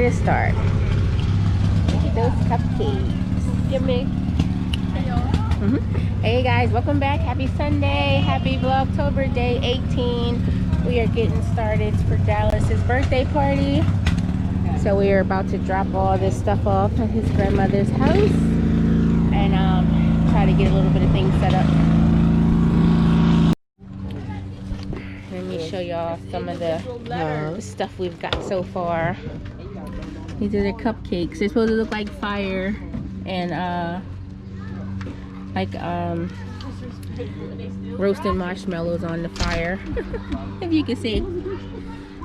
to start. Look at those cupcakes. Give me. Hey guys, welcome back. Happy Sunday. Happy Vlogtober day 18. We are getting started for Dallas's birthday party. So we are about to drop all this stuff off at his grandmother's house and try to get a little bit of things set up. Let me show y'all some of the stuff we've got so far. These are the cupcakes. They're supposed to look like fire and roasted marshmallows on the fire. If you can see.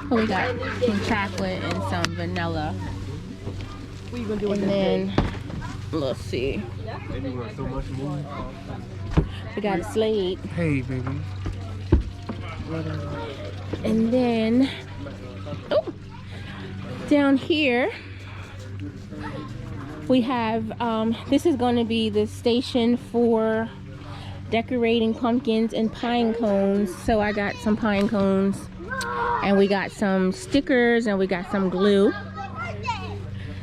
We got some chocolate and some vanilla. And then let's see. We got a slate. Hey baby. And then down here we have this is going to be the station for decorating pumpkins and pine cones. So I got some pine cones and we got some stickers and we got some glue.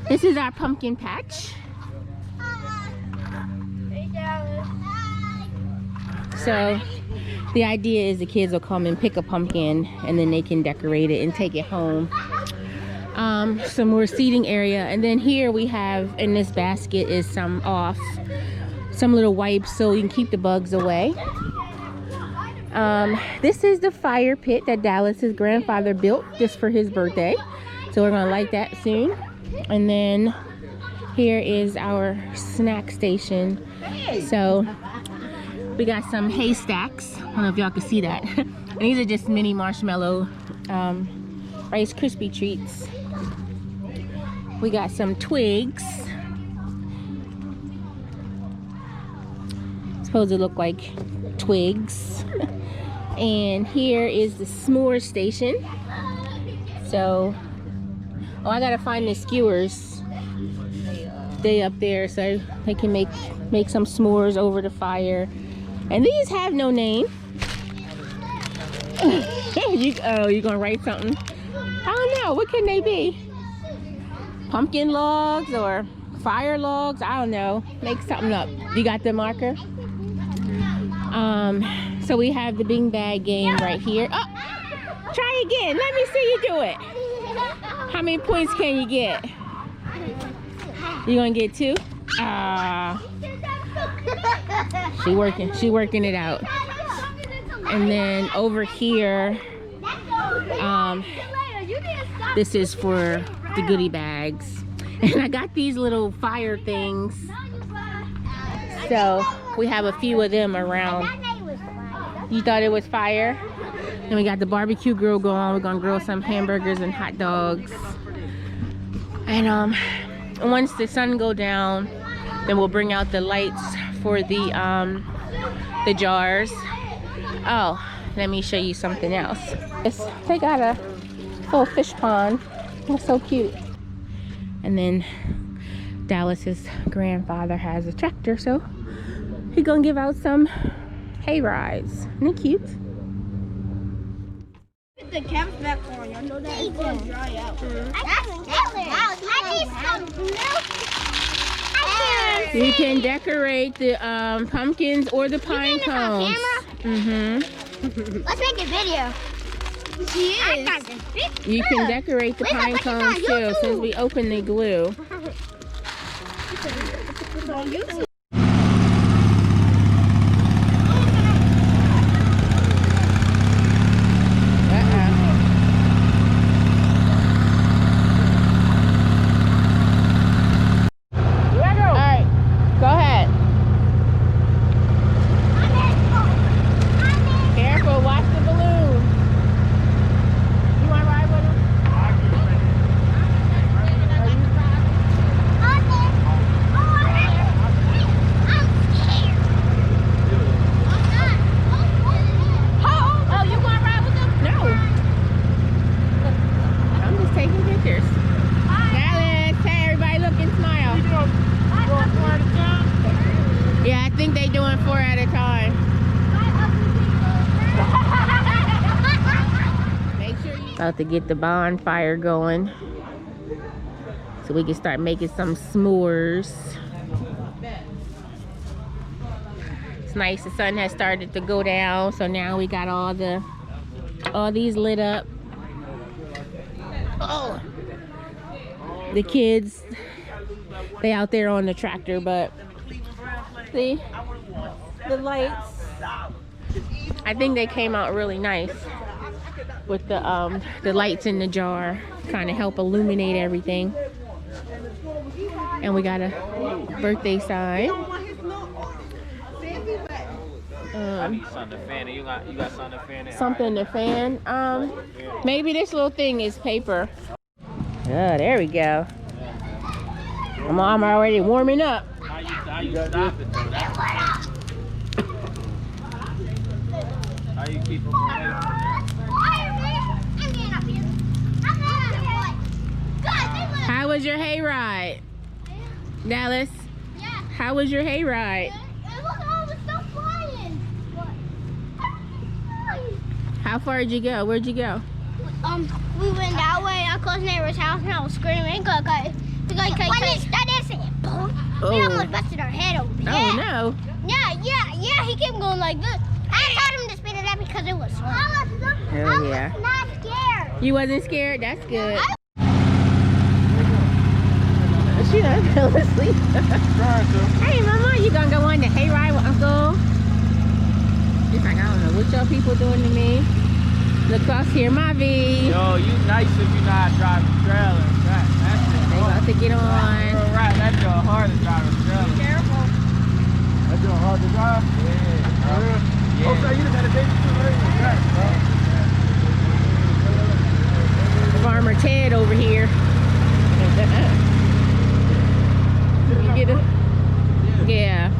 This is our pumpkin patch. So the idea is the kids will come and pick a pumpkin and then they can decorate it and take it home. Some more seating area, and then here we have in this basket is some little wipes so you can keep the bugs away. This is the fire pit that Dallas's grandfather built just for his birthday, so we're gonna light that soon. And then here is our snack station. So we got some haystacks. I don't know if y'all can see that. And these are just mini marshmallow Rice Krispie treats. We got some twigs. Supposed to look like twigs. And here is the s'more station. So, I gotta find the skewers. They up there so they can make some s'mores over the fire. And these have no name. You gonna write something? I don't know. What can they be? Pumpkin logs or fire logs? I don't know. Make something up. You got the marker? So we have the bing bag game right here. Oh, try again. Let me see you do it. How many points can you get? You gonna get 2? She working it out. And then over here, this is for the goodie bags. And I got these little fire things. So we have a few of them around. You thought it was fire? Then we got the barbecue grill going. We're gonna grill some hamburgers and hot dogs. And once the sun go down, then we'll bring out the lights for the jars. Oh, let me show you something else. They got a little fish pond. It's so cute. And then Dallas's grandfather has a tractor, so he's gonna give out some hay rides. Isn't it cute? Put the caps back on. I know that it's gonna dry out. I need some milk. You can decorate the pumpkins or the pine cones. Let's make a video. She is. You can decorate the pine cones too, since we opened the glue. About to get the bonfire going. so we can start making some s'mores. It's nice, the sun has started to go down, so now we got all these lit up. Oh, the kids, they out there on the tractor, but see the lights, I think they came out really nice with the lights in the jar, kind of help illuminate everything. And we got a birthday sign. Something to fan. Maybe this little thing is paper. Oh, there we go. I'm already warming up. How you stop it though? That's how you keep them away from there. How was your hayride, Dallas? Yeah. How was your hayride? It was still flying. How far did you go? Where'd you go? We went that way, our close neighbor's house, and I was screaming. When we almost busted our head open. Oh no. Yeah, he kept going like this. I told him to speed it up because it was fun. I was not scared. You wasn't scared? That's good. She done fell asleep. Hey mama, you gonna go on the hayride with Uncle? She's like, I don't know what y'all people doing to me. Look across here, my V. Yo, you nice if you know how to drive a trailer. They about to get on. Right, that's your hard to drive a trailer. Be careful. That's your hard to drive? Yeah. Oh, so you done had a baby too, right? Farmer Ted over here. You get it? Yeah.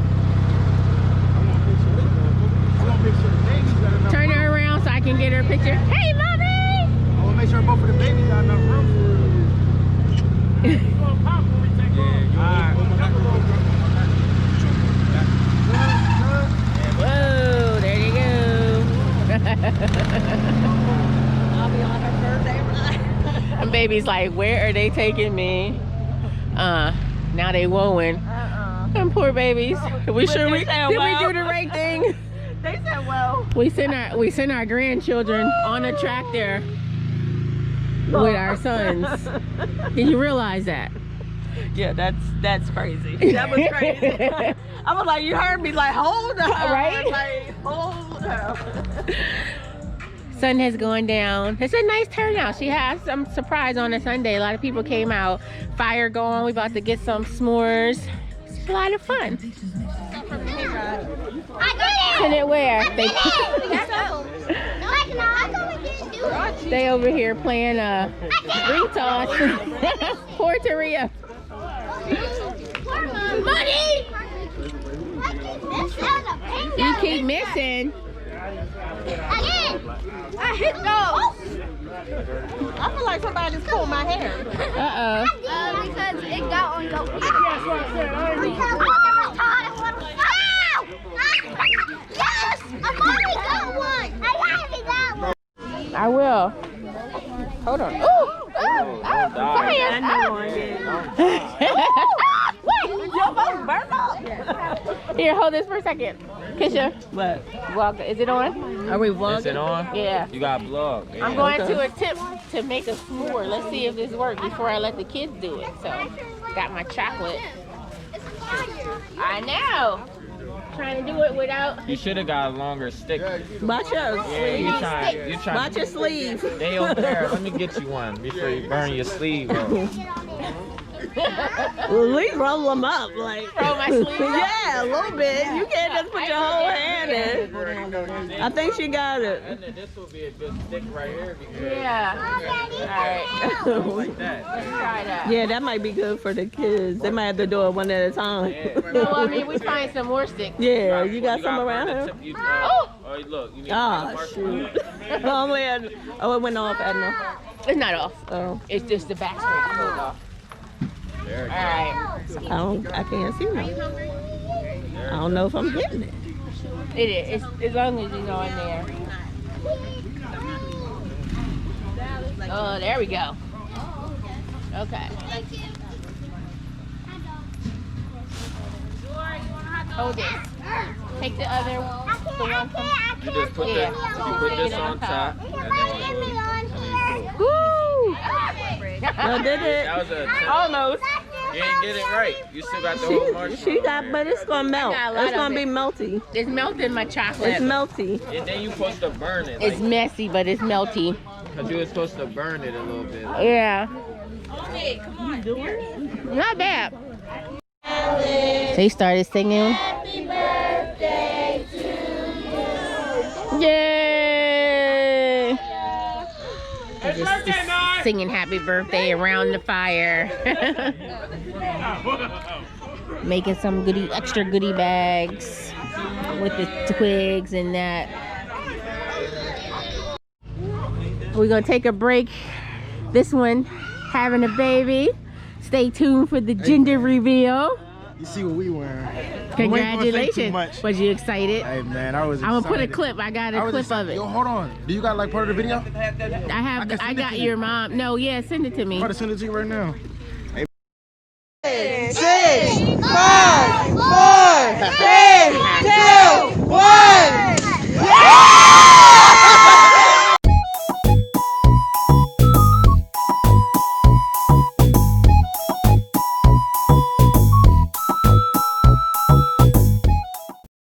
Turn her around so I can get her picture. Hey, mommy! I want to make sure both of the babies got enough room for Whoa, there you go. I'll be on her birthday ride. And baby's like, where are they taking me? Now they wooing. And poor babies. We sure we did we do the right thing? They said, well. We send our grandchildren on a tractor with our sons. Did you realize that? Yeah, that's crazy. That was crazy. I was like, you heard me, like, hold up. Right? Like, hold up. Sun has gone down. It's a nice turnout. She has some surprise on a Sunday. A lot of people came out. Fire going. We about to get some s'mores. It's a lot of fun. I did it! Send it where? They over here playing ring toss. Poor Taria. Money! You keep missing. Again! I hit those. I feel like somebody just pulled my hair. Uh-oh. Because it got on go. Yes, I've already got one. I already got one. I will. Hold on. Ooh! Fire! Here, hold this for a second. Kisha. What? Vlog. Is it on? Are we Is vlogging? it on? Yeah. You got vlog. Yeah. I'm going to attempt to make a s'more. Let's see if this works before I let the kids do it. So, got my chocolate. I know. Trying to do it without. You should have got a longer stick. Watch your Yeah, sleeve. you trying. Watch your sleeve. They over there. Let me get you one before you burn your sleeve off. At least roll them up, like. Throw my sleeve up? Yeah, a little bit. You can't just put your whole hand in. I think she got it. This will be a good stick right here. Yeah. Alright. Like that. Let's try that. Yeah, that might be good for the kids. They might have to do it one at a time. No, I mean, we find some more sticks. Yeah, you got some around here? Oh! Oh, look. You need Oh, shoot. Oh, it went off, Edna. It's not off. Oh, It's just the back screen pulled off. Alright. I can't see no. I don't know if I'm getting it. It is. It's, as long as it's on there. Oh, there we go. Okay. Hold this. Take the other one. The one from... You just put Yeah. you put this on top. Woo! No, did it? That was a attempt. Almost. You ain't get it right. You still got the whole marshmallow. She got, but it's gonna melt. got a lot It's gonna of be it. melty. It's melting my chocolate. It's melty. And then you supposed to burn it. It's messy, but it's melty. Cause you were supposed to burn it a little bit. Yeah. Not bad. They started singing. Happy birthday to you. Yay! Just singing happy birthday around the fire. Making some extra goodie bags with the twigs and that. We're gonna take a break. This one having a baby. Stay tuned for the gender reveal. You see what we wearing. Congratulations. Was you excited? Hey man, I was I'm excited. gonna put a clip. I got a clip of it. Yo, hold on. Do you got like part of the video? I got your mom. No, yeah, send it to me. I'm about to send it to you right now.